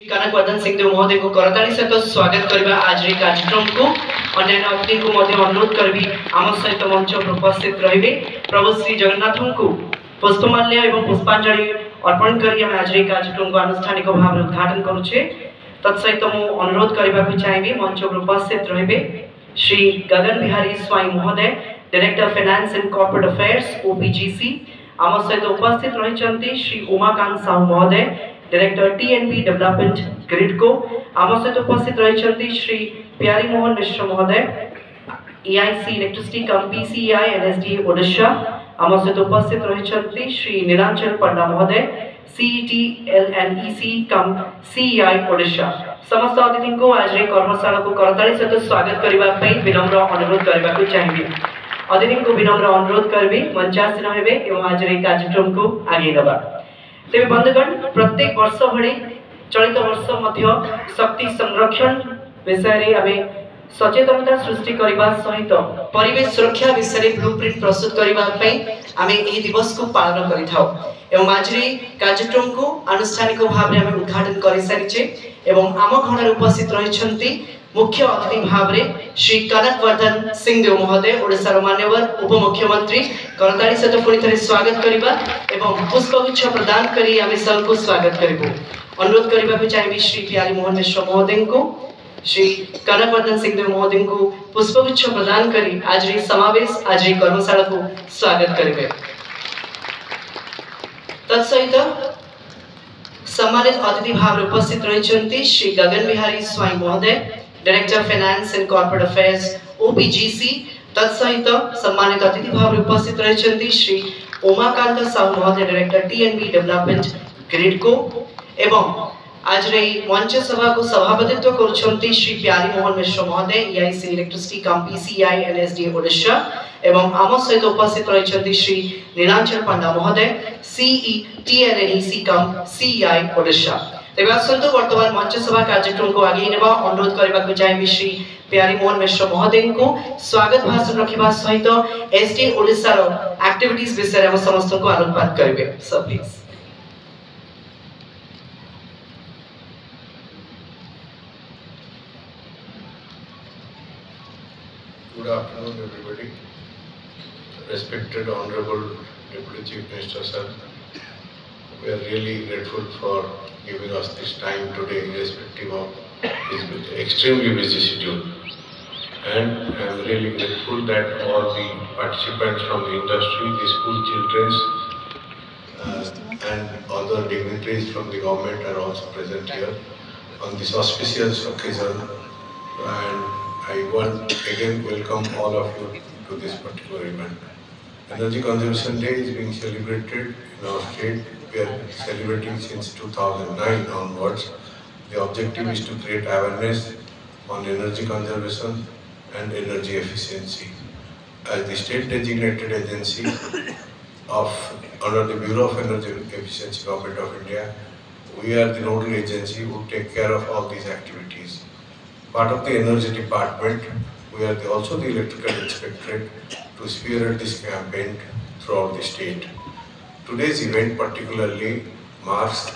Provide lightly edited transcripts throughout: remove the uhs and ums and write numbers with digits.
कनक वर्धन सिंहदेव महोदय को करताली सहित स्वागत करबा आज कार्यक्रम को अन्य अतिथि को अनुरोध करी आम सहित मंच उपस्थित रहिबे। प्रभु श्री जगन्नाथ को पुष्पमाल्य एवं पुष्पांजलि अर्पण करी हम आज कार्यक्रम को आनुष्ठानिक भाव उद्घाटन करुचे। तत्सहित मु अनुरोध करबा चाहिए मंच उपस्थित रहिबे श्री गगन बिहारी स्वाई महोदय director finance and corporate affairs OPGC. आम सहित उपस्थित रही श्री उमाकांत साहू महोदय डायरेक्टर टीएनबी डेवलपमेंट ग्रिडको। आम सहित उपस्थित रही श्री प्यारी मोहन मिश्र महोदय EIC इलेक्ट्रिसिटी कम PCEI NSDA ओडिशा। आम सहित उपस्थित रही श्री नीलांचल पंडा महोदय CETLNEC कम CEI ओडिशा। समस्त अतिथि को आज कर्मशाला को करताली सहित स्वागत करने विनम्र अनुरोध करने चाहिए। अतिथि को विनम्र अनुरोध करी मंचासीन हे एवं आज कार्यक्रम को आगे दबा। तेज बंधुगण प्रत्येक वर्ष भली चलित वर्ष मध्य शक्ति संरक्षण विषय में सचेतनता सृष्टि करने सहित परिवेश सुरक्षा विषय ब्लूप्रिंट प्रस्तुत करने आम यह दिवस को पालन कर आज कार्यक्रम को आनुष्ठानिक भाव में आम उद्घाटन कर सारी एवं आम घर उपस्थित रही मुख्य अतिथि भाव में श्री कनक वर्धन सिंहदेव महोदय ओडिशार मान्यवर उपमुख्यमंत्री। करताली सहित पुणी थे स्वागत करबा एवं पुष्पगुच्छ प्रदान करी आम सबको स्वागत करिबो। अनुरोध करबा चाहिए श्री प्यारी मोहन मिश्र महोदय को श्री कनक वर्धन सिंहदेव महोदय को पुष्पगुच्छ प्रदान करी आज समावेश आज कर्मशाला को स्वागत करेंगे। तत्सहित सम्मानित अतिथि भाव में उपस्थित रही श्री गगन बिहारी स्वाई महोदय director finance and corporate affairs OPGC. तत्सहित सम्मानित अतिथि भाव में उपस्थित रही श्री उमाकांत साहू महोदय डायरेक्टर टीएनबी डेवलपमेंट ग्रिडको एवं आज मंच सभा को सभापतित्व करुछंती श्री प्यारी मोहन मिश्र महोदय EIC इलेक्ट्रिसिटी कम PCEI NSDA ओडिशा एवं आम सहित उपस्थित रही श्री नीलांचल पंडा महोदय CETLNEC कम CEI ओडिशा। तेज आसतु वर्तमान मंच सभा कार्यक्रम को आगे नेबा अनुरोध करने चाहिए श्री प्यारी मोहन मिश्र महोदय को स्वागत भाषण रखा सहित SDA ओडिशा एक्टिविटीज विषय में समस्त को आलोकपात करेंगे। सब please. Good afternoon, everybody. Respected Honorable Deputy Chief Minister, sir, we are really grateful for giving us this time today, irrespective of his extremely busy schedule. And I am really grateful that all the participants from the industry, the school children, and other dignitaries from the government are also present here on this auspicious occasion. And I want again welcome all of you to this particular event. Energy Conservation Day is being celebrated in our state. We are celebrating since 2009 onwards. The objective is to create awareness on energy conservation and energy efficiency. As the state designated agency under the Bureau of Energy Efficiency, Government of India, we are the nodal agency who take care of all these activities. Part of the Energy Department, we are also the Electrical Inspectorate to spearhead this campaign throughout the state. Today's event particularly marks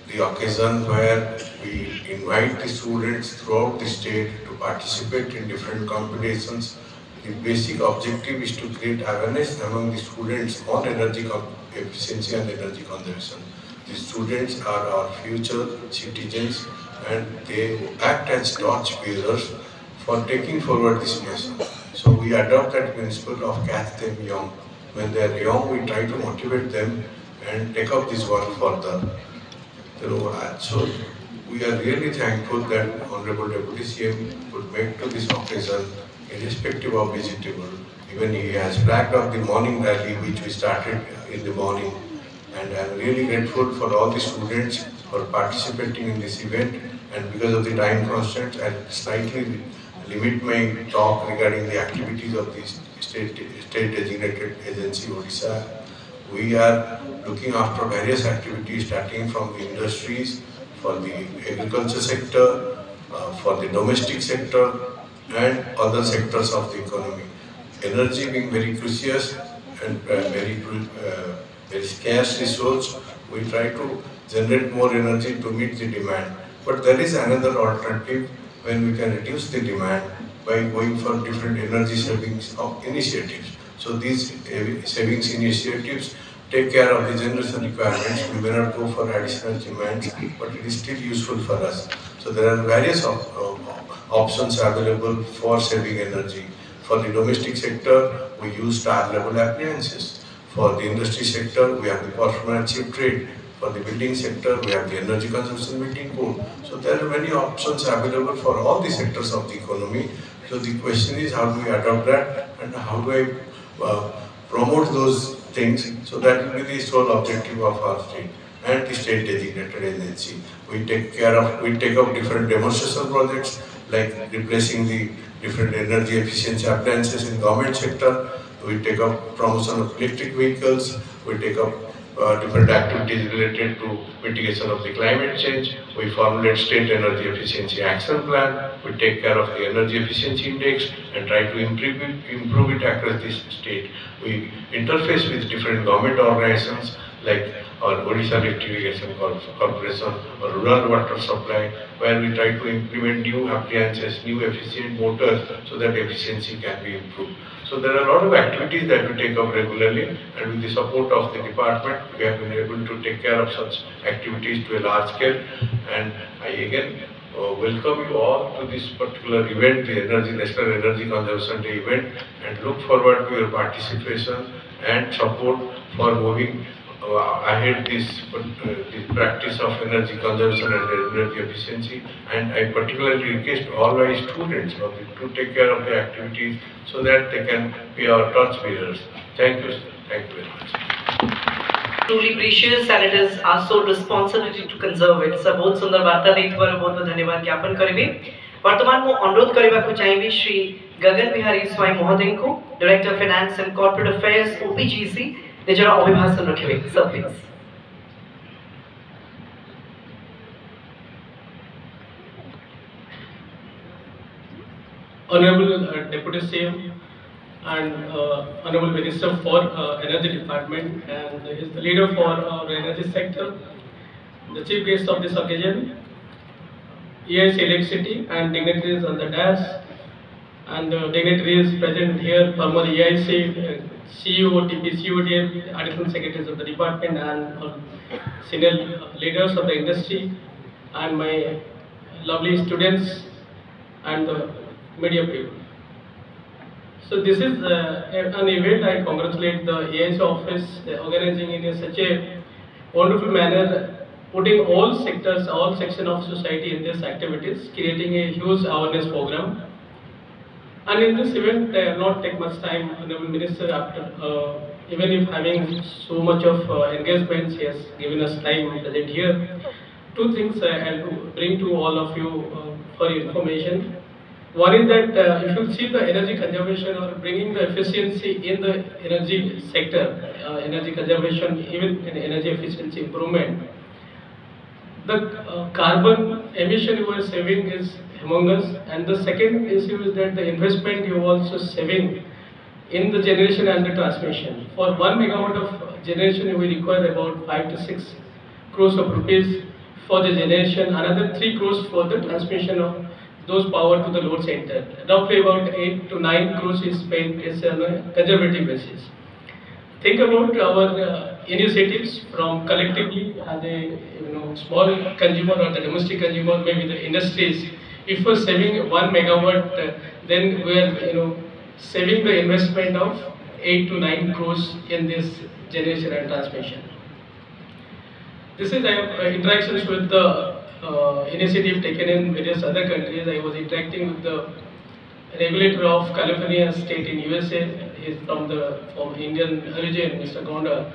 the occasion where we invite the students throughout the state to participate in different competitions. The basic objective is to create awareness among the students on energy efficiency and energy conservation. The students are our future citizens and they act as torch bearers for taking forward this message. So we adopt that principle of catch them young. When they are young, we try to motivate them and take up this work further. So we are really thankful that Honorable Deputy CM could make to this occasion, irrespective of vegetable. Even he has flagged up the morning rally which we started in the morning. And I am really grateful for all the students for participating in this event. And because of the time constraints, I will slightly limit my talk regarding the activities of this state designated agency Odisha. We are looking after various activities starting from the industries, for the agriculture sector, for the domestic sector and other sectors of the economy. Energy being very precious and very scarce resource, We try to generate more energy to meet the demand. But there is another alternative when we can reduce the demand by going for different energy savings initiatives. So these savings initiatives take care of the generation requirements. We may not go for additional demands, but it is still useful for us. So there are various options available for saving energy. For the domestic sector, we use star level appliances. For the industry sector, we have the performance chip trade. For the building sector, we have the energy consumption meeting code. So there are many options available for all the sectors of the economy. So the question is, how do we adopt that, and how do I promote those things? So that will be the sole objective of our state and the state designated agency. We take up different demonstration projects like replacing the different energy efficiency appliances in government sector. We take up promotion of electric vehicles. We take up different activities related to mitigation of the climate change. We formulate state energy efficiency action plan. We take care of the energy efficiency index and try to improve it across the state. We interface with different government organizations like our Odisha Electrification Corporation or Rural Water Supply, where we try to implement new appliances, new efficient motors, so that efficiency can be improved. So there are a lot of activities that we take up regularly, and with the support of the department, we have been able to take care of such activities to a large scale. And I again welcome you all to this particular event, the National Energy Conservation Day event, and look forward to your participation and support for moving ahead this practice of energy conservation and energy efficiency. And I particularly request all my students to take care of the activities so that they can be our torch bearers. Thank you. Thank you very much. Truly precious, and it is our sole responsibility to conserve it. So बहुत सुंदर वार्ता देथिबार बहुत बहुत धन्यवाद ज्ञापन करिबे। वर्तमान मु अनुरोध करिबा को चाहिबी श्री गगन बिहारी स्वाई महोदय को, director finance and corporate affairs OPGC, निजरा अभिभाषण रखिबे। Sir please. Honorable Deputy CM and Honorable Minister for Energy Department, and he is the leader for our energy sector, the chief guest of this occasion, EIC Electricity and dignitaries on the dais, and dignitaries present here, former EIC, CEO, TPCODM, additional secretaries of the department, and senior leaders of the industry, and my lovely students and media people. So this is an event. I congratulate the EIC office organizing in such a wonderful manner, putting all sectors, all sections of society in these activities, creating a huge awareness program. And in this event, I will not take much time. Honorable Minister, after even if having so much of engagements, he has given us time present here. Two things I will bring to all of you for your information. One is that if you see the energy conservation or bringing the efficiency in the energy sector, energy conservation, even in energy efficiency improvement, the carbon emission you are saving is humongous, and the second issue is that the investment you are also saving in the generation and the transmission. For 1 megawatt of generation, you will require about 5 to 6 crores of rupees for the generation, another 3 crores for the transmission of those power to the load center. Roughly about 8 to 9 crores is spent on a conservative basis. Think about our initiatives from collectively as a small consumer or the domestic consumer, maybe the industries. If we're saving 1 megawatt, then we're saving the investment of 8 to 9 crores in this generation and transmission. This is interactions with the initiative taken in various other countries. I was interacting with the regulator of California state in USA. He is from Indian origin, Mr. Gonda.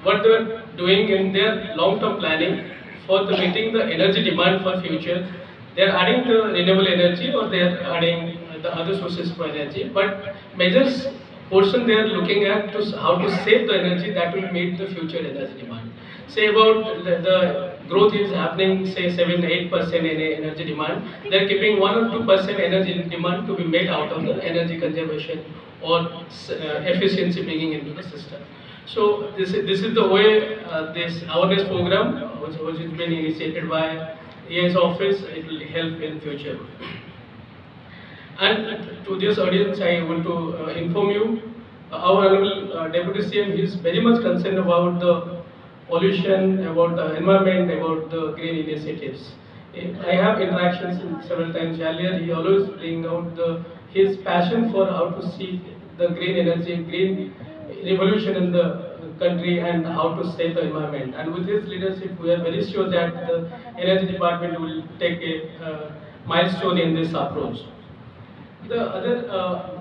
What they are doing in their long-term planning for meeting the energy demand for future, they are adding the renewable energy or they are adding the other sources for energy. But major portion they are looking at to how to save the energy that will meet the future energy demand. Say about the growth is happening, say 7-8% in energy demand. They are keeping 1 or 2% energy demand to be made out of the energy conservation or efficiency bringing into the system. So this is the way this awareness program, which has been initiated by AI's office, it will help in future. And to this audience, I want to inform you, our Honorable Deputy CM is very much concerned about the pollution, about the environment, about the green initiatives. I have interactions several times earlier. He always bring out his passion for how to see the green energy, green revolution in the country, and how to save the environment. And with his leadership, we are very sure that the energy department will take a milestone in this approach. The other,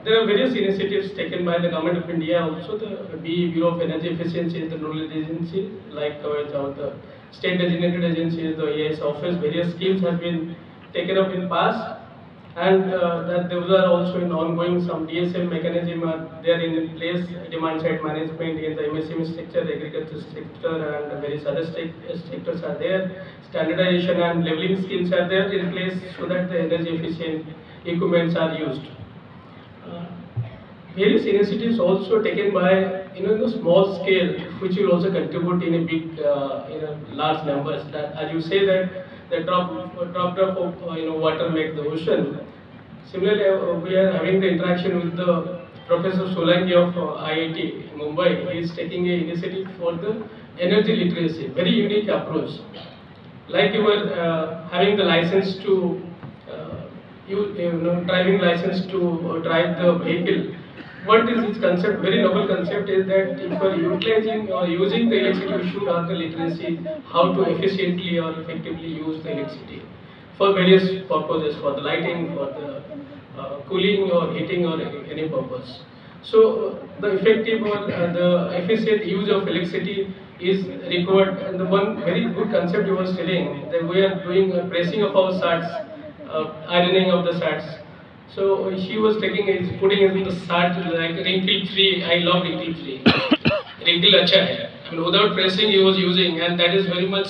there are various initiatives taken by the Government of India, also the Bureau of Energy Efficiency, the nodal agency, likewise the state designated agencies, the AIS office. Various schemes have been taken up in past, and that those are also in ongoing. Some DSM mechanism are there in place. Demand side management in the MSME sector, agriculture sector, and various other sectors are there. Standardization and leveling schemes are there in place so that the energy efficient equipments are used. Various initiatives also taken by in a small scale, which will also contribute in a big, in a large numbers. That, as you say, that the drop of water makes the ocean. Similarly, we are having the interaction with the Professor Solanki of IIT Mumbai. He is taking an initiative for the energy literacy, very unique approach. Like you were having the license to driving license to drive the vehicle. What is this concept? Very novel concept is that if you are utilizing or using the electricity, you should have the literacy how to efficiently or effectively use the electricity for various purposes, for the lighting, for the cooling or heating or any purpose. So the effective or the efficient use of electricity is required. And the one very good concept you was telling that we are doing pressing of our shirts, ironing of the shirts. So she was putting in the shirt like wrinkle free. I love wrinkle free. Wrinkle acha hai. I mean, without pressing he was using, and that is very much.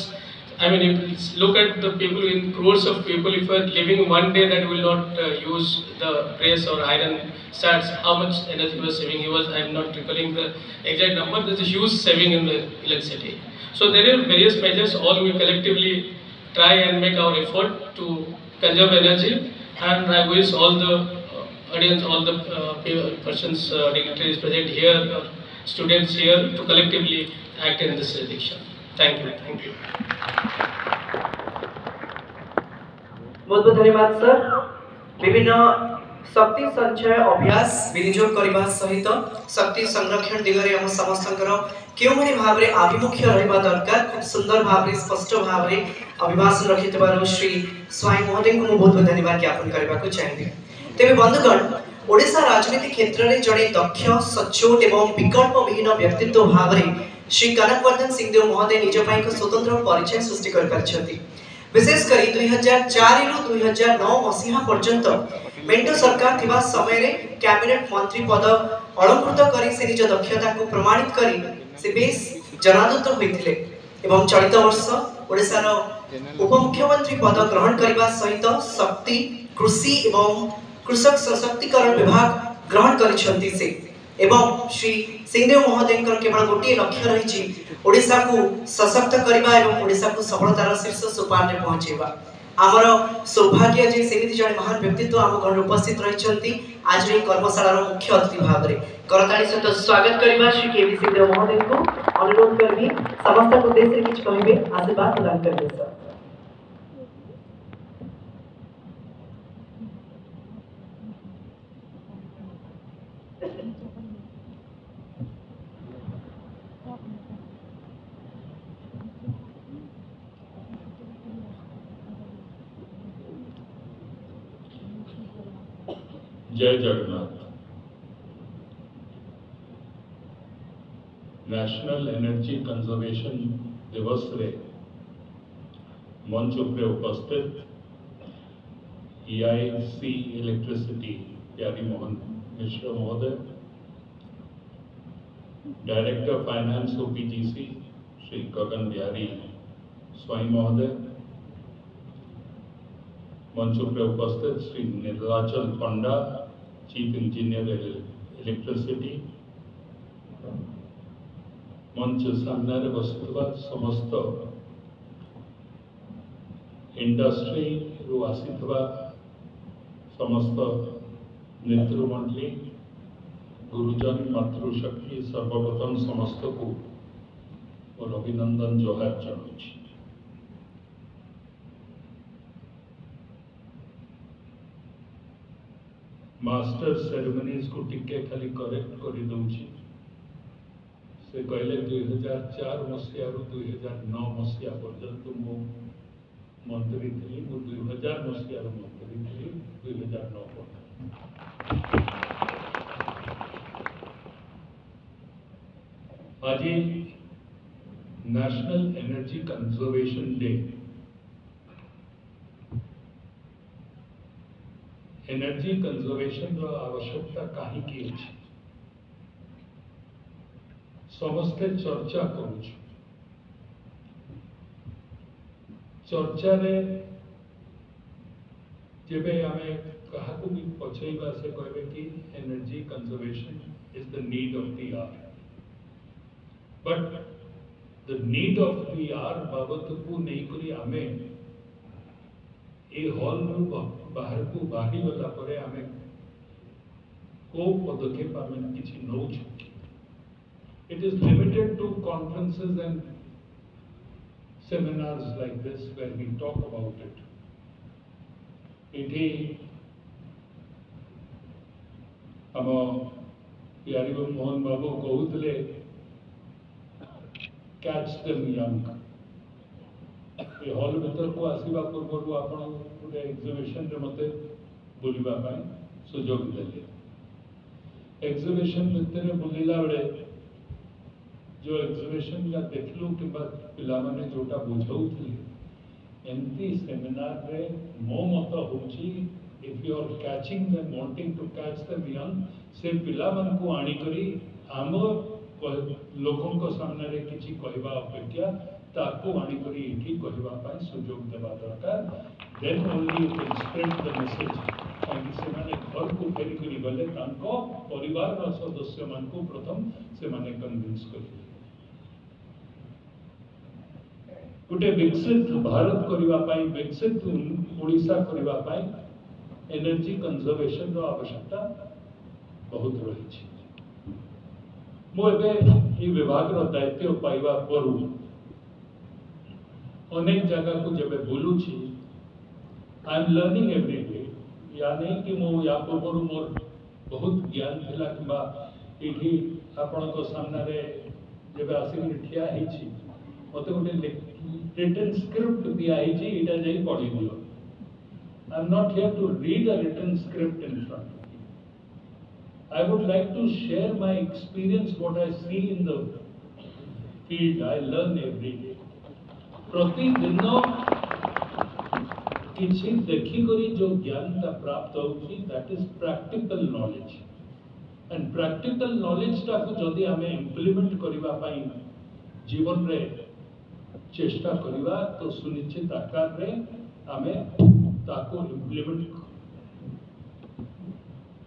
I mean, if look at the people in crores of people. If you are living one day that will not use the press or iron shirts, how much energy was saving? He was. I am not recalling the exact number. There is a huge saving in the electricity. So there are various measures. All we collectively try and make our effort to conserve energy. And I wish all the audience, all the persons, dignitaries present here, students here, to collectively act in this direction. Thank you. Thank you. बहुत बहुत धन्यवाद sir. विभिन्न शक्ति संचय अभ्यास विनियोग करने सहित शक्ति संरक्षण दिगरे हम समस्तंकर क्यों भाव में आभिमुख्य रहा दरकार खूब सुंदर भाव में स्पष्ट भाव में अभिभाषण रखि श्री स्वाई महोदय को बहुत बहुत धन्यवाद ज्ञापन करने को चाहिए। तेरे बंधुगण ओडिशा राजनीति क्षेत्र में जड़े दक्ष सचोट एवं विकल्प विहीन व्यक्तित्व भाव में श्री कनकवर्धन सिंहदेव महोदय निज ପାଇଁ ଏକ स्वतंत्र परिचय सृष्टि कर पारछथि। विशेषकर 2004 रु 2009 मसीहा पर्यंत मेंटो सरकार थिबा समय रे कैबिनेट मंत्री पद अलंकृत करी से निज दक्षता को प्रमाणित करी से बेस जनादृत होइथिले एवं चलित वर्ष ओडिसा रो उपमुख्यमंत्री पद ग्रहण करबा सहित शक्ति कृषि एवं कृषक सशक्तिकरण विभाग ग्रहण करिसंती से एवं श्री सिंहदेव महोदय केवल गोटे लक्ष्य रही ओडिशा को सशक्त करबा एवं ओडिशा को सफलतार शीर्ष सोपान रे पहुंचेबा। आमर सौभाग्य जे सेमिति जने महान व्यक्तित्व आम घर उपस्थित रहिसंती आज रे कर्मशालार मुख्य अतिथि भाव रे करताली सहित स्वागत करबा श्री केवी सिंहदेव महोदय को अनुरोध करबी समस्त उद्देश्य रे किछ कहिबे आशीर्वाद प्रदान करबे सर। जय जगन्नाथ। नेशनल एनर्जी कंजर्वेशन दिवस रे मंच उपरे उपस्थित EIC इलेक्ट्रिसिटी प्यारी मोहन मिश्र महोदय, director finance OPGC Shri Gagan Bihari Swain महोदय, मंच पर उपस्थित श्री नीलाचल पंडा चीफ इंजीनियर इलेक्ट्रिसिटी, मंच सामने बसुवा समस्त इंडस्ट्री रु आसीथिबा समस्त नेतृमंडली गुरुजन मातृशक्ति सर्वप्रथम समस्त को और अभिनंदन जोहार जनाऊँ। मास्टर सेरेमनीज को टिके खाली करेक्ट कर दूची से कहले 2004 मसीह रु 2009 मसीहा पर्यंत मु मंत्री थी, मु 2000 मसीहा रु मंत्री थी 2009 पर्यंत। आज national energy conservation day. Energy conservation आवश्यकता कहीं की समस्ते चर्चा करूँ। चर्चा रे जेबे आमे कहा को भी पछैबा से कहबे कि energy conservation is the need of the hour, but the need of the hour बाबत को नहीं करी आमे ए हॉल बाहर को बाहरी गला परे आमे को पदक्षेप आमे किछि नौ छु। It is limited to conferences and seminars like this where we talk about it. इठी हम प्यारी मोहन बाबू कहूले कैच देम यंग। ये हॉल भीतर को आसवा पूर्व आपण गोटे एग्जिबिशन रे मते बुलिबा पाई सुजोग देले। एग्जिबिशन भीतर बुलिला बेले जो एग्जिबिशन का देखलु कि पिला माने जोटा बुझाउथि एमती सेमिनार रे मो मत होची if you are catching them wanting to catch them young से पिला मन को आनी करी आम लोकन को सामने रे किछि कहबा अपेक्षा ताको आनी करी इठी कहबा पाई सुजोग देबा दरकार। Then only you can spread the message ताकि से माने घर को फेरी करी गले तांको परिवार रो सदस्य मान को प्रथम से माने कन्विंस करी गोटे विकसित भारत करबा पाई विकसित ओडिशा करबा पाई एनर्जी कंजर्वेशन रो आवश्यकता बहुत रही। मो एबे ई विभाग रो दायित्व पाइबा परू अनेक जगह को जब बोलू छी I am learning every day. या नहीं कि मो या पूर्व मोर बहुत ज्ञान थिला किबा इठी आपण को सामने रे जब आसी ठिया ही छी मते गोटे written script दिया ही छी इटा जाई पढ़ी दियो। I am not here to read a written script in front of you. I would like to share my experience, what I see in the field. I learn every day. प्रतिदिन किसी देखी करी जो ज्ञान का प्राप्त होची that is practical knowledge. And practical knowledge टा को जदि हमें implement करिबा पाई जीवन रे चेष्टा करिबा तो सुनिश्चित आकार रे आमे ताको इम्प्लीमेंट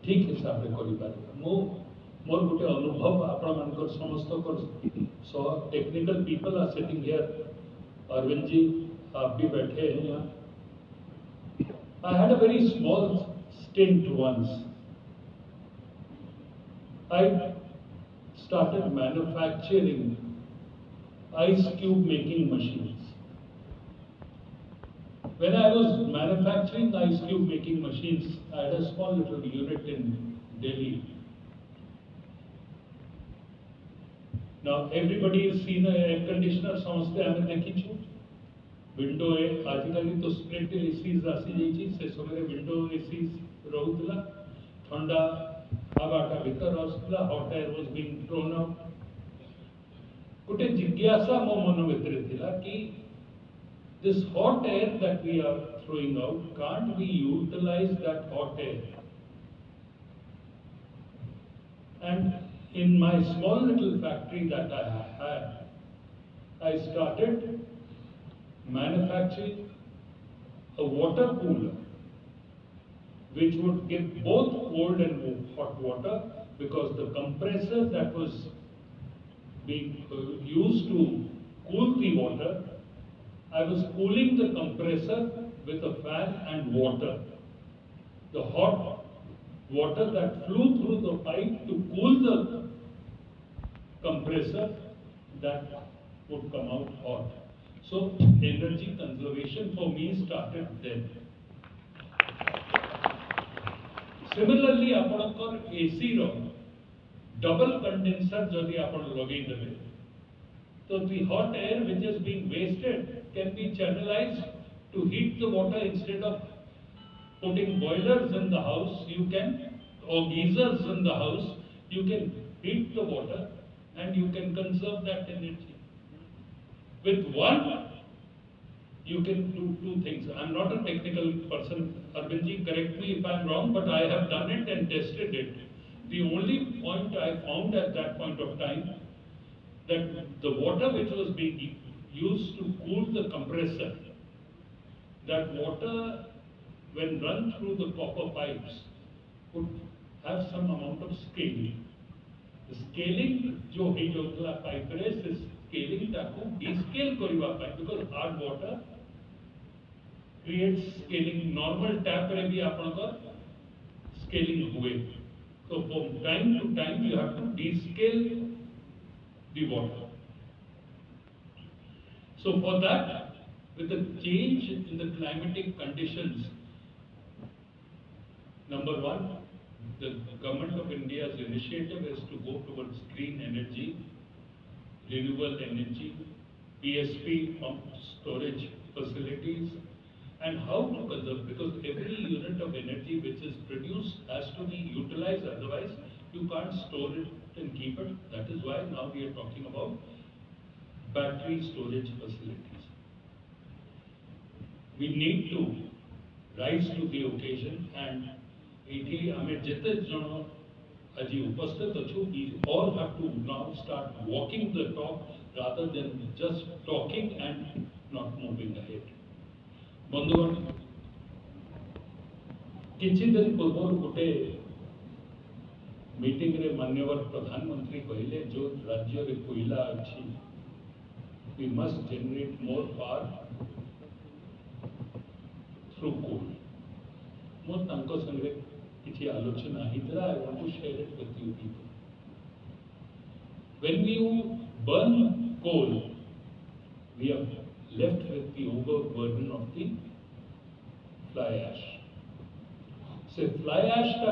ठीक हिसाब रे करिबा। मोर गोटे अनुभव आपण मानकर समस्त कर so technical people are sitting here. Arvind ji आप भी बैठे हैं यहाँ। I had a very small stint once. I started manufacturing ice cube making machines. When I was manufacturing ice cube making machines, I had a small little unit in Delhi. Now everybody has seen an air conditioner, समझते हैं हमें देखी छू window है आजकल तो split ACs आसी जाइए से समय विंडो एसीज रोहुतला ठंडा हवाटा भीतर आसला hot air was being thrown out. गोटे जिज्ञासा मो मन भितर थिला कि this hot air that we are throwing out, can't we utilize that hot air? And in my small little factory that I had, I started manufacturing a water cooler which would give both cold and hot water, because the compressor that was being used to cool the water, I was cooling the compressor with a fan and water. The hot water that flew through the pipe to cool the compressor, that would come out hot. So energy conservation for me started then. Similarly, आपणकर AC रो double condenser जदि आपण लगे देबे, so the hot air which is being wasted can be channelized to heat the water. Instead of putting boilers in the house, you can, or geysers in the house, you can heat the water and you can conserve that energy. With one, you can do two things. I'm not a technical person. Arvindji, correct me if I'm wrong, but I have done it and tested it. The only point I found at that point of time, that the water which was being used to cool the compressor, that water, when run through the copper pipes, would have some amount of scaling. The scaling जो है जो pipe रे से scaling ताको descale करिवा पाए, because hard water creates scaling. Normal tap रे भी आपनकर scaling हुए. So from time to time you have to descale the water. So for that, with the change in the climatic conditions, number one, the Government of India's initiative is to go towards green energy, renewable energy, PSP pump storage facilities, and how to conserve, because every unit of energy which is produced has to be utilized, otherwise you can't store it and keep it. That is why now we are talking about battery storage facilities. We need to rise to the occasion, and we all have to now start walking the talk rather than just talking and not moving ahead. बंधुगण, किछि दिन पूर्व गोटे meeting रे माननीय प्रधानमंत्री कहले जो राज्य रे कोयला अछि, we must generate more power through coal. मोर तांको संगे किछि आलोचना हितरा, I want to share it with you people. When you burn coal, we are left with the overburden of the fly ash. से fly ash का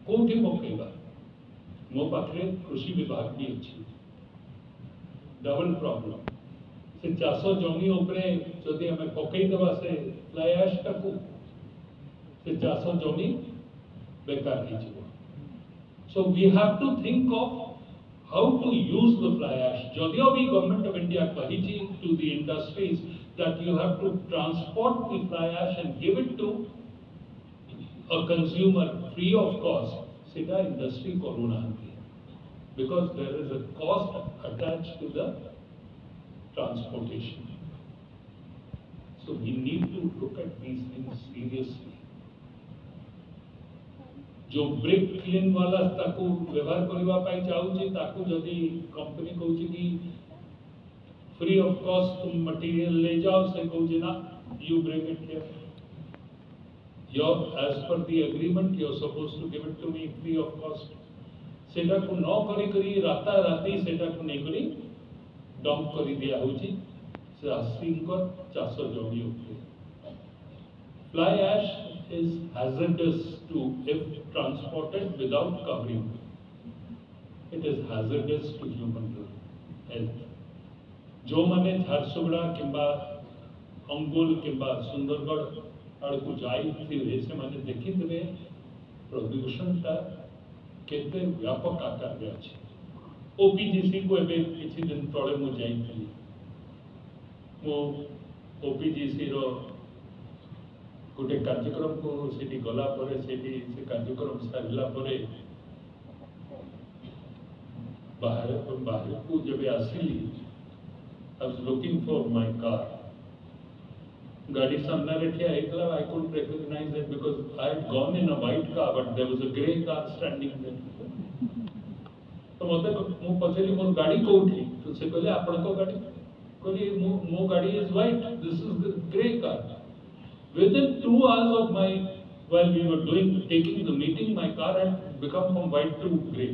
कोठी पकेगा, मो पाखरे कृषि विभाग भी अच्छी, डबल प्रॉब्लम से 400 जमी उपरे जदि हमें पकई देवा से fly ash का को से 400 जमी बेकार ही जीवो. So we have to think of how to use the fly ash. Jodio bhi Government of India kahichi to the industries that you have to transport the fly ash and give it to a consumer free of cost. Sida industry corona hanti, because there is a cost attached to the transportation. So we need to look at these things seriously. जो brick clean वाला ताकू व्यवहार करबा पाई चाहूची, ताकू जदि company कहूची कि free of cost तुम मटेरियल ले जाओ, से कहूची ना, you bring it here, your as per the agreement you are supposed to give it to me free of cost. सेटा को न करी करी राता राती सेटा को नै करी डंप करी दिया होची से आसिंकर 400 जमी उपरे. Fly ash is hazardous to if transported without covering. It is hazardous to human health. जो माने झारसुगुड़ा किंबा अंगुल किंबा सुंदरगढ़ आड़कू जाई थी से माने देखी थे प्रदूषण टा केते व्यापक आकार रे अछि. ओपीजीसी को एबे किछि दिन तळे मु जाई थी, मो ओपीजीसी रो गोटे कार्यक्रम को सेठी गला परे सेठी से कार्यक्रम सारिला परे बाहर को जब आसिली, I was looking for my car. गाड़ी सामने रखिया एकला, I couldn't recognize it because I had gone in a white car, but there was a grey car standing there. तो तो मत मु पचारि मोर गाड़ी कोठी तो से कहले आपण को गाड़ी कहली मो गाड़ी is white this is grey car within 2 hours of my while we were taking the meeting my car had become from white to gray.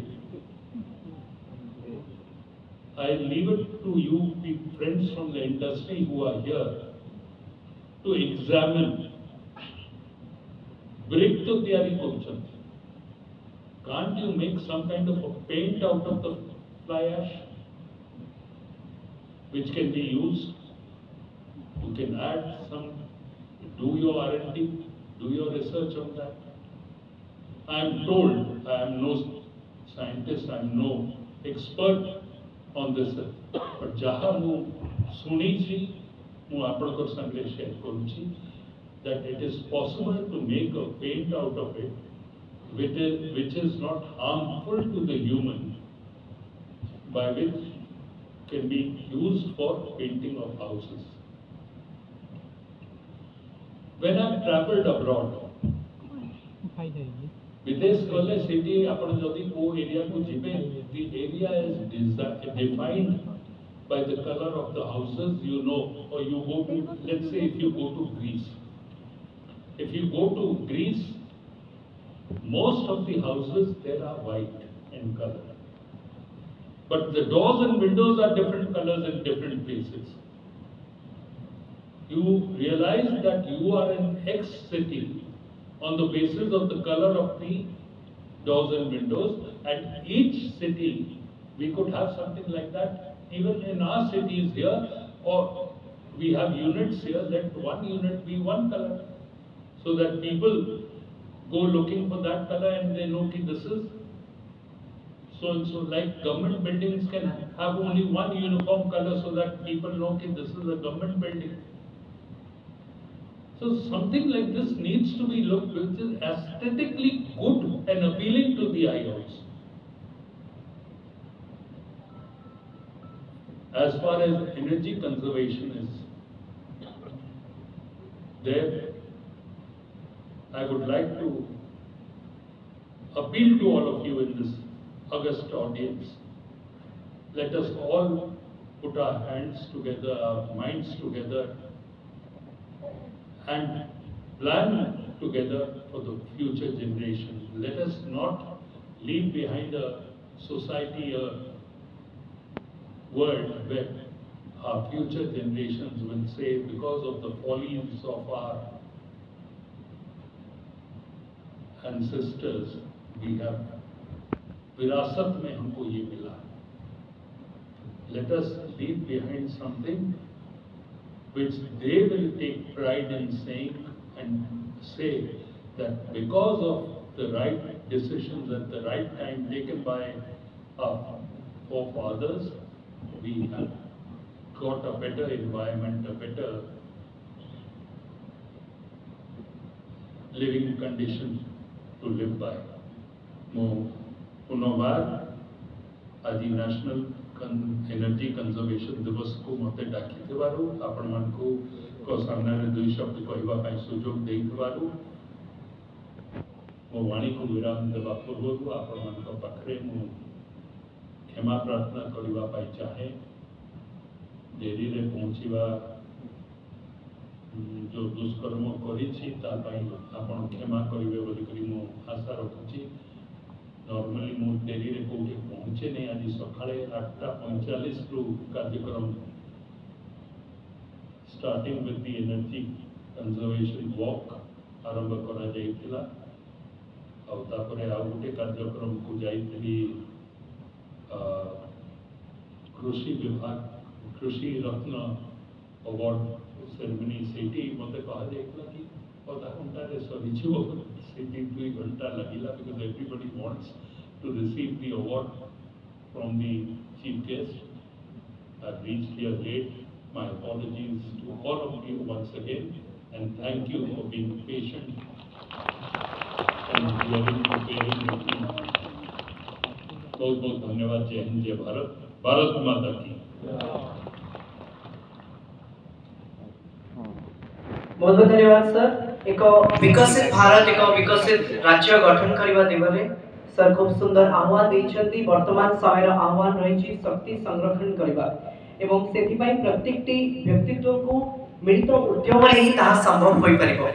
I leave it to you friends from the industry who are here to examine brick to tiyari koruchan. Can't you make some kind of a paint out of the fly ash which can be used? You can add some, do your R&D, do your research on that. I am told, I am no scientist, I am no expert on this, but jaha mu sunichi, mu apankar sangre share karuchi, that it is possible to make a paint out of it, which is not harmful to the human, by which can be used for painting of houses. When I traveled abroad, विदेश गले city आपण जदि को area को जिबे the area is defined by the color of the houses, you know, or you go to, let's say if you go to Greece. If you go to Greece, most of the houses there are white in color. But the doors and windows are different colors in different places. You realize that you are in X city on the basis of the color of the doors and windows, and each city we could have something like that even in our cities here, or we have units here, let one unit be one color so that people go looking for that color and they know that this is so and so. Like government buildings can have only one uniform color so that people know that this is a government building. So something like this needs to be looked, which is aesthetically good and appealing to the eye also. As far as energy conservation is there, I would like to appeal to all of you in this august audience. Let us all put our hands together, our minds together, and plan together for the future generations. Let us not leave behind a society, a world where our future generations will say, because of the follies of our ancestors, we have virasat mein humko ye mila. Let us leave behind something which they will take pride in saying and say that because of the right decisions at the right time taken by our forefathers, we have got a better environment, a better living condition to live by. Mo punarbar aji National energy conservation दिवस को मते डाकी थिबारु आपण मानकु को सामने रे दुई शब्द कहबा पई सुजोग देई थिबारु मो वाणी को विराम देबा पूर्व आपण मानक पाखरे मु क्षमा प्रार्थना करबा पई चाहे देरी रे पहुंचीबा जो दुष्कर्म करिछि ता पई आपण क्षमा करिवे बोली करी मु आशा रखुछि। नॉर्मली मु देरी रे कोठी पहुंचे नहीं, आज सकाळे 8:45 रु कार्यक्रम starting with the energy conservation walk आरंभ करा जाइतिला और तापरे आ गोटे कार्यक्रम को जाइतिली कृषि विभाग कृषि रत्न अवार्ड सेरेमनी सेठी मते कहा जाइतिला कि आधा घंटा रे सरीछो सेठी 2 घंटा लगिला because everybody wants to receive the award from the chief guest. I've reached here late. My apologies to all of you once again, and thank you for being patient and bearing with me. बहुत बहुत धन्यवाद। जय हिंद, जय भारत, भारत माता की। बहुत बहुत धन्यवाद सर। एक विकसित भारत, एक विकसित राज्य गठन करबा दिगरे सर खूब सुंदर आह्वान देइछंती वर्तमान समय आह्वान रही शक्ति संरक्षण करबा एवं सेथिपाई प्रत्येकटी व्यक्तित्व को मिलित उद्यम ही ताहा संभव होई परिबो।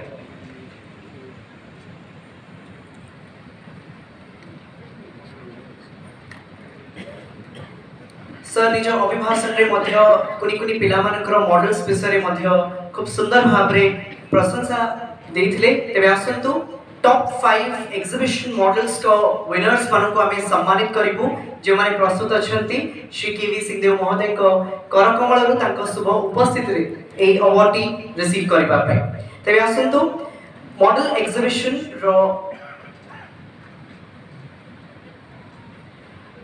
सर निज अभिभाषण रे मध्य कुनी पिला मानकर मॉडल्स विषय मध्य खूब सुंदर भाव रे प्रशंसा देथिले। तेबे आसंतु टॉप 5 एग्जीबिशन मॉडल्स को विनर्स मान को आमे सम्मानित करिबु जे माने प्रस्तुत अछंती श्री केवी सिंहदेव महोदय को करकमल रु तांको शुभ उपस्थिति रे एई अवार्ड रिसीव करबा पय। तेबे आसंतु मॉडल एग्जीबिशन रो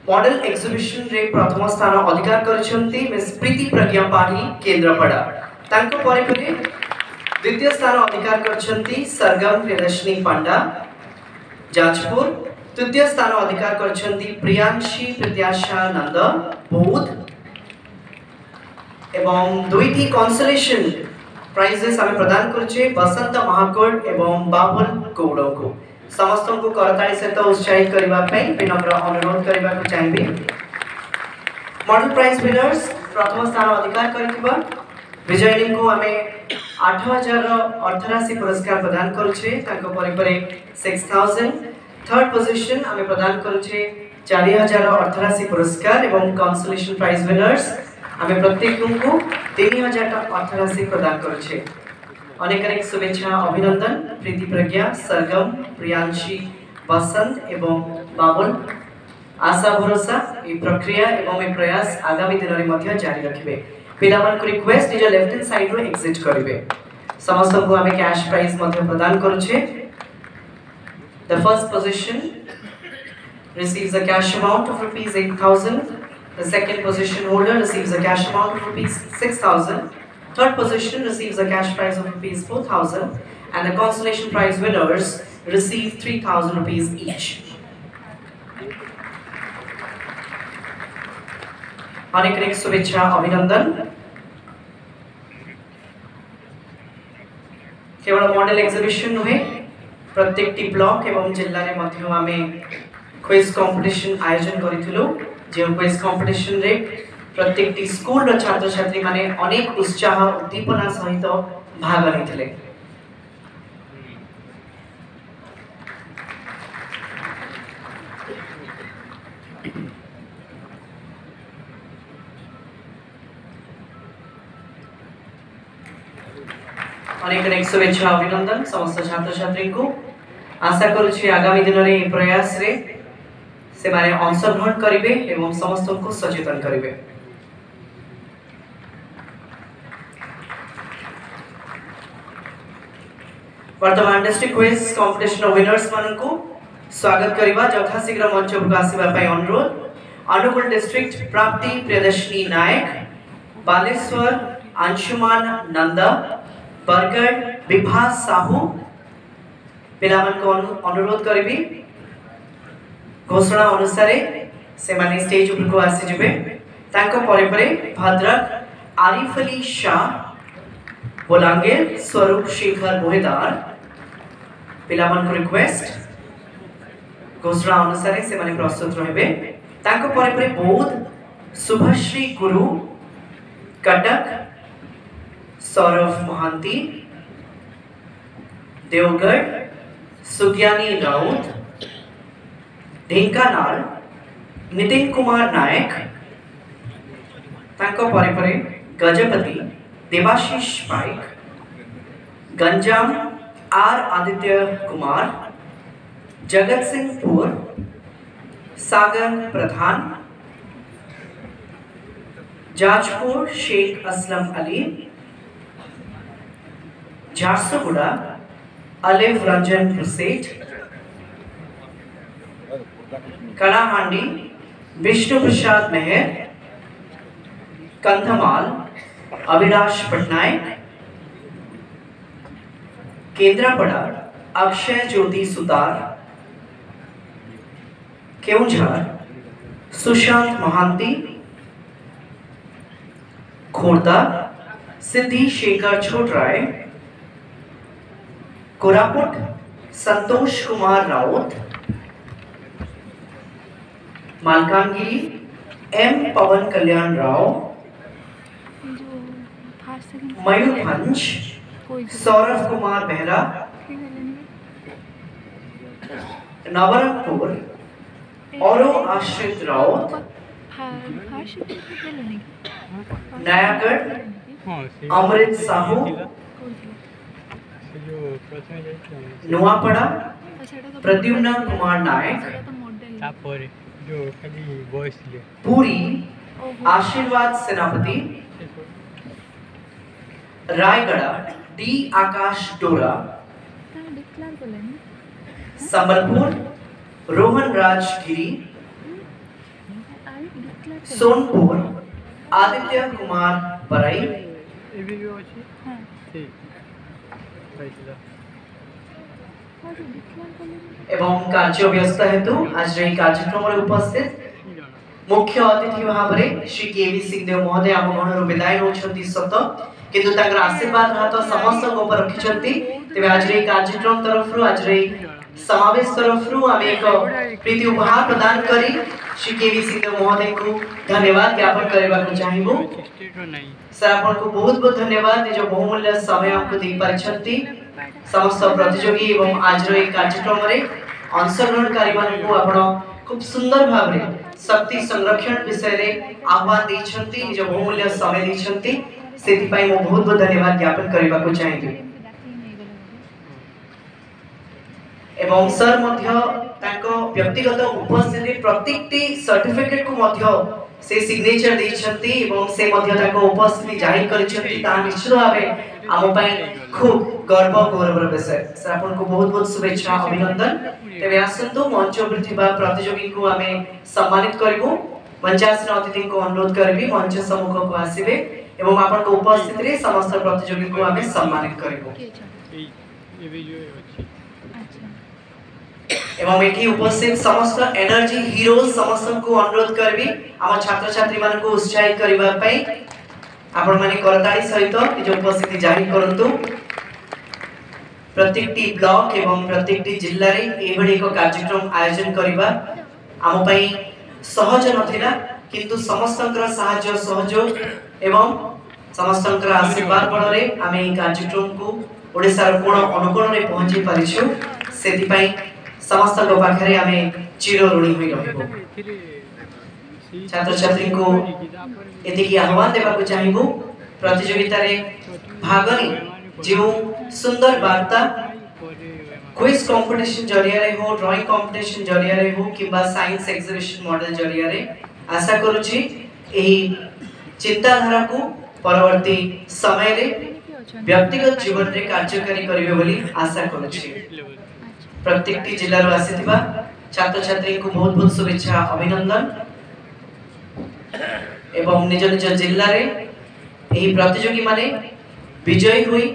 मॉडल एग्जीबिशन रे प्रथम स्थान अधिकार करछंती मिस प्रीति प्रज्ञा पाढ़ी केंद्रपड़ा। तांको परे परे द्वितीय स्थान अधिकार करछंती सरगम प्रियदर्शनी पांडा जाजपुर। तृतीय स्थान अधिकार करछंती प्रियांशी प्रत्याशा नंद बौद्ध। एवं दुईटी कॉन्सोलेशन प्राइजेस आमे प्रदान करछे बसंत महाकोट एवं बाबुल गौड़ को। समस्त को करताली सहित उत्साहित करबा पई विनम्र अनुरोध करबा को चाहिबे। मॉडल प्राइज विनर्स प्रथम स्थान अधिकार करथिबा विजयनी को आमे 8000 अर्थराशि पुरस्कार प्रदान करूछे। ताको परे परे 6000 थर्ड पोजीशन आमे प्रदान करूछे 4000 अर्थराशि पुरस्कार एवं कंसोलेशन प्राइज विनर्स आमे प्रत्येक को 3000 अर्थराशि प्रदान करूछे। अनेक अनेक शुभेच्छा अभिनंदन प्रीति प्रज्ञा सरगम प्रियांशी बसंत एवं बाबुल। आशा भरोसा ये प्रक्रिया एवं ये प्रयास आगामी दिन में मध्य जारी रखिबे। पिलामान को रिक्वेस्ट निज लेफ्ट हैंड साइड रो एग्जिट करिवे। समस्त को हमें कैश प्राइज मध्य प्रदान करूछे। The first position receives a cash amount of rupees 8000. The second position holder receives a cash amount of rupees 6000. Third position receives a cash prize of rupees 4000 and the consolation prize winners receive 3000 rupees each. अनेक अनेक शुभेच्छा अभिनंदन। केवल model exhibition नुहे प्रत्येक T block एवं जिल्ला रे मध्य आमे क्विज कंपटीशन आयोजन करिथिलु। जे क्विज कंपटीशन रे प्रत्येक टी स्कूल रो छात्र छात्री माने अनेक उत्साह उद्दीपना सहित भाग लेथिले। अनेक अनेक शुभेच्छा अभिनंदन समस्त छात्र छात्री को। आशा करूछि आगामी दिन रे प्रयास रे से माने अंशग्रहण करिवे एवं समस्त को सचेतन करिवे। वर्तमान डिस्ट्रिक्ट क्विज कंपटीशन विनर्स मान को स्वागत करिबा यथाशीघ्र मंच पर आसीबा पई अनुरोध। अनुगुल डिस्ट्रिक्ट प्राप्ति प्रियदर्शनी नायक, बालेश्वर अंशुमान नंदा, बरगढ़ विभा साहू। पिलामान को अनुरोध करिबी घोषणा अनुसार से माने स्टेज ऊपर को आसी जिबे। ताको परे परे भद्रक आरिफ अली शाह, बोलांगीर स्वरूप शेखर बोहेदार। पिलामान को रिक्वेस्ट घोषणा अनुसार से माने प्रस्तुत रहबे। ताको परे परे बौद्ध शुभश्री गुरु, कटक सौरभ महांती, देवगढ़ सुज्ञानी राउत, ढेंकानाल नितिन कुमार नायक। ताको परे परे गजपति देवाशीष पाइक, गंजाम आर आदित्य कुमार, जगत सिंहपुर सागर प्रधान, जाजपुर शेख असलम अली, झारसुगुड़ा अलिफ रंजन सेठ, कलाहांडी विष्णु प्रसाद मेहर, कंधमाल अभिलाष पटनायक, केंद्रापड़ा अक्षय ज्योति सुतार, केउंझर सुशांत महांती, खोर्धा सिद्धि शेखर छोटराय, कोरापुट संतोष कुमार राउत, मालकानगिरी एम पवन कल्याण राव, मयूरभंज सौरभ कुमार बेहरा, नवरंगपुर औरो आश्रित राउत, नयागढ़ अमृत साहू, नुआपड़ा प्रद्युम्न कुमार नायक, पूरी आशीर्वाद सेनापति, रायगढ़ डी आकाश डोरा, संबलपुर रोहन राज गिरी, सोनपुर आदित्य कुमार बराई, एवं कार्य व्यस्त हेतु आज कार्यक्रम उपस्थित मुख्य अतिथि भाव में श्री केवी सिंहदेव महोदय आम गणर विदाय नौछंती सत किंतु ताकर आशीर्वाद हाथ समस्त ऊपर रखिछंती। तेबे आज कार्यक्रम तरफ आज समावेश तरफ आम एक प्रीति उपहार प्रदान करी श्री केवी सिंहदेव महोदय को धन्यवाद ज्ञापन करबा को चाहिबो। सर आपन को बहुत बहुत धन्यवाद जो बहुमूल्य समय आपको दी परिछंती। समस्त प्रतियोगी एवं आज कार्यक्रम रे अंशग्रहणकारी मान को आपण खूब सुंदर भाव रे शक्ति संरक्षण विषय रे आह्वान दैछंती जो बहुमूल्य समय दैछंती सेति पई मो बहुत बहुत धन्यवाद ज्ञापन करबा को चाहिबी। एवं सर मध्य ताको व्यक्तिगत उपस्थिति प्रत्येकटी सर्टिफिकेट को मध्य से सिग्नेचर दैछंती एवं से मध्य ताको उपस्थिति जाहिर करिछंती ता निश्चित भाबे आम पई खूब गर्व गौरवर विषय। सर आपन को बहुत बहुत शुभेच्छा अभिनंदन। तेबे आसंतु मंच पर थिबा प्रतियोगी को आमे सम्मानित करबो। मंचासीन अतिथि को अनुरोध करबी मंच सम्मुख को आसीबे एवं आपन को उपस्थिति रे समस्त प्रतियोगी को आमे सम्मानित करबो। एवं एठी उपस्थित समस्त एनर्जी हीरो समस्त को अनुरोध करबी आम छात्र छात्री मान को उत्साहित करबा पई आपण माने करताली सहित जो उपस्थिति जाहिर करंतु। प्रत्येकटी ब्लॉक एवं प्रत्येकटी जिल्ला रे एभଳି एक कार्यक्रम आयोजन करबा आम पई सहज नथिला किंतु समस्तंकर सहाय्य सहयोग एवं समस्तंकर आशीर्वाद बळ रे आमे এই कार्यक्रम को ओडिसा रो कोण अनुकोण रे पहुंची परिछु। सेति पई समस्त को पाखरे आमे चिर ऋणी होई रहबो। छात्र छात्री को एति की आह्वान देबा को चाहिबो प्रतियोगिता रे भाग नै जो सुंदर वार्ता क्विज कंपटीशन जरिया रे हो, ड्राइंग कंपटीशन जरिया रे हो किबा साइंस एग्जीबिशन मॉडल जरिया रे आशा करूची एही चिंताधारा को परवर्ती समय रे व्यक्तिगत जीवन रे कार्यकारी करिवे बोली आशा करूची। प्रत्येकटी जिल्ला रो आसीथिबा छात्र छात्री को बहुत बहुत शुभेच्छा अभिनंदन एवं निज निज जिल्ला रे एही प्रतियोगी माने विजयी हुई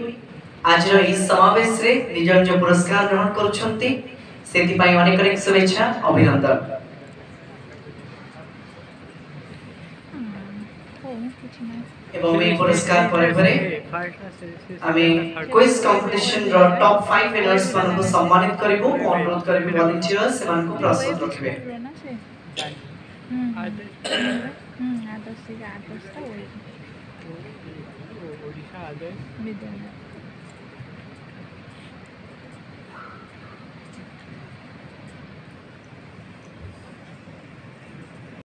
आज रो इस समावेश रे निज निज पुरस्कार ग्रहण करूछंती सेति पई अनेक अनेक शुभेच्छा अभिनंदन। एवं ए पुरस्कार परे परे आमे क्विज कंपटीशन रो टॉप 5 विनर्स मान को सम्मानित करबो। अनुरोध करबो वॉलंटियर्स मान को प्रस्तुत रखबे। आदर्श ओडिशा आदर्श विद्यालय